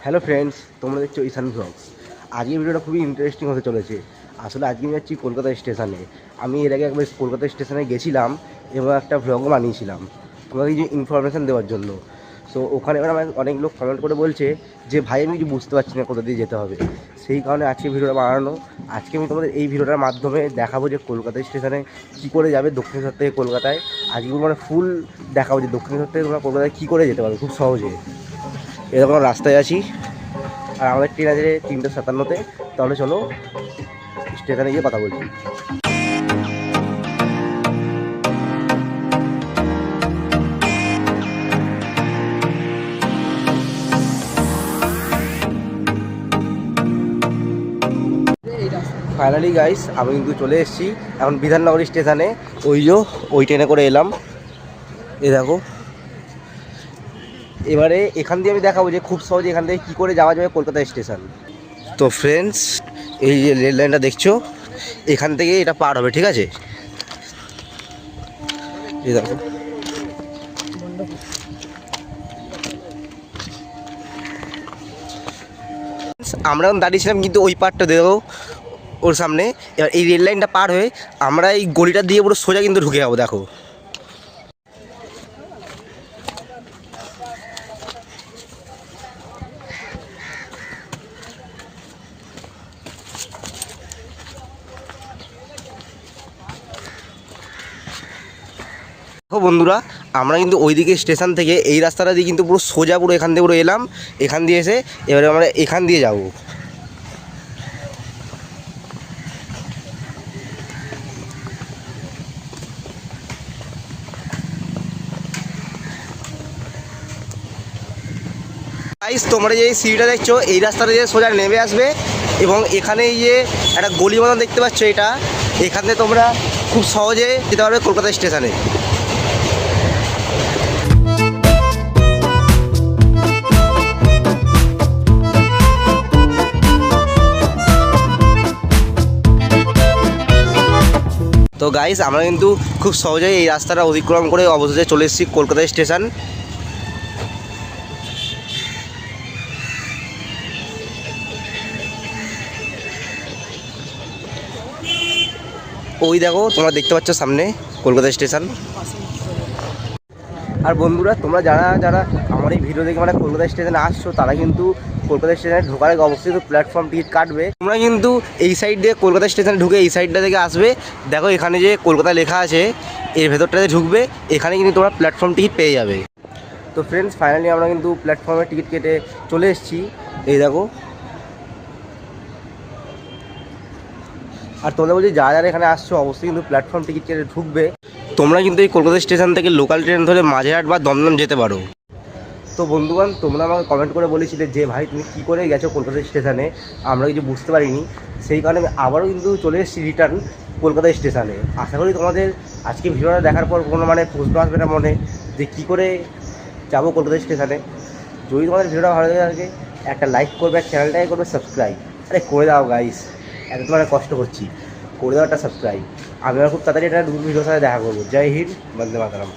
Hello friends, তোমরা দেখছো ঈশান blogs. আজকের ভিডিওটা খুবই ইন্টারেস্টিং হতে চলেছে। আসলে আজকে আমি যাচ্ছি কলকাতা স্টেশনে। আমি এর আগে একবার কলকাতা স্টেশনে গেছিলাম এবং একটা ভ্লগও বানিয়েছিলাম তোমাদের কিছু ইনফরমেশান দেওয়ার জন্য। সো ওখানে এবার আমার অনেক লোক কমেন্ট করে বলছে যে ভাই আমি কিছু বুঝতে পারছি না কোথা দিয়ে যেতে হবে। সেই কারণে আজকে ভিডিওটা বানানো। আজকে আমি তোমাদের এই ভিডিওটার মাধ্যমে দেখাবো যে কলকাতা স্টেশনে কী করে যাবে দক্ষিণেশ্বর থেকে কলকাতায়। আজকে মানে ফুল দেখাবো যে দক্ষিণেশ্বর থেকে তোমরা কলকাতায় কী করে যেতে পারবে খুব সহজে। এরকম রাস্তায় আছি আর আমাদের ট্রেন আছে 3:57-তে। তাহলে চলো স্টেশনে গিয়ে কথা বলছি। ফাইনালি গাইস আমি কিন্তু চলে এসেছি এখন বিধাননগর স্টেশনে। ওই ট্রেনে করে এলাম। এ দেখো, এবারে এখান দিয়ে আমি দেখাবো যে খুব সহজে এখান থেকে কী করে যাওয়া যাবে কলকাতা স্টেশন। তো ফ্রেন্ডস, এই যে রেল লাইনটা দেখছো, এখান থেকে এটা পার হবে, ঠিক আছে? এই দেখো, আমরা এখন দাঁড়িয়েছিলাম কিন্তু ওই পারটা দেখো ওর সামনে। এবার এই রেল লাইনটা পার হয়ে আমরা এই গলিটা দিয়ে পুরো সোজা কিন্তু ঢুকে যাবো। দেখো বন্ধুরা, আমরা কিন্তু ওইদিকে স্টেশন থেকে এই রাস্তাটা দিয়ে কিন্তু পুরো সোজা পুরো এখান থেকে পুরো এলাম। এখান দিয়ে এসে এবারে আমরা এখান দিয়ে যাব। গাইস, তোমরা যে সিঁড়িটা দেখছো এই রাস্তাটা দিয়ে সোজা নেমে আসবে এবং এখানে এই যে একটা গলি মতন দেখতে পাচ্ছ, এটা এখান থেকে তোমরা খুব সহজে যেতে পারবে কলকাতা স্টেশনে। তো গাইস, আমরা কিন্তু খুব সহজেই এই রাস্তাটা অতিক্রম করে অবশেষে চলে এসেছি কলকাতা স্টেশন। ওই দেখো, তোমরা দেখতে পাচ্ছ সামনে কলকাতা স্টেশন। আর বন্ধুরা, তোমরা যারা যারা আমার এই ভিডিও দেখে মানে কলকাতা স্টেশনে আসছো, তারা কিন্তু কলকাতা স্টেশনে ঢোকার আগে অবশ্যই তো প্ল্যাটফর্ম টিকিট কাটবে। তোমরা কিন্তু এই সাইড দিয়ে কলকাতা স্টেশনে ঢুকে এই সাইডটা থেকে আসবে। দেখো এখানে যে কলকাতা লেখা আছে এর ভেতরটাতে ঢুকবে, এখানে কিন্তু তোমরা প্ল্যাটফর্ম টিকিট পেয়ে যাবে। তো ফ্রেন্ডস, ফাইনালি আমরা কিন্তু প্ল্যাটফর্মের টিকিট কেটে চলে এসেছি। এই দেখো, আর তোমরা বলছি যারা যারা এখানে আসছো অবশ্যই কিন্তু প্ল্যাটফর্ম টিকিট কেটে ঢুকবে। তোমরা কিন্তু এই কলকাতা স্টেশন থেকে লোকাল ট্রেন ধরে মাঝেরহাট বা দমদম যেতে পারো। তো বন্ধুগণ, তোমরা আমাকে কমেন্ট করে বলেছিলে যে ভাই তুমি কী করে গেছো কলকাতা স্টেশনে, আমরা কিছু বুঝতে পারিনি। সেই কারণে আমি আবারও কিন্তু চলে এসেছি রিটার্ন কলকাতা স্টেশনে। আশা করি তোমাদের আজকে ভিডিওটা দেখার পর কোনো মানে প্রশ্ন আসবে না মনে যে কী করে যাবো কলকাতা স্টেশনে। যদি তোমাদের ভিডিওটা ভালো লেগে থাকে একটা লাইক করবে, আর চ্যানেলটাকে করবে সাবস্ক্রাইব। আরে করে দাও গাইস, এত তোমার কষ্ট করছি, করে দাও একটা সাবস্ক্রাইব। আমি আর খুব তাড়াতাড়ি একটা নতুন ভিডিওর সাথে দেখা করবো। জয় হিন্দ, বন্দে মাতরম।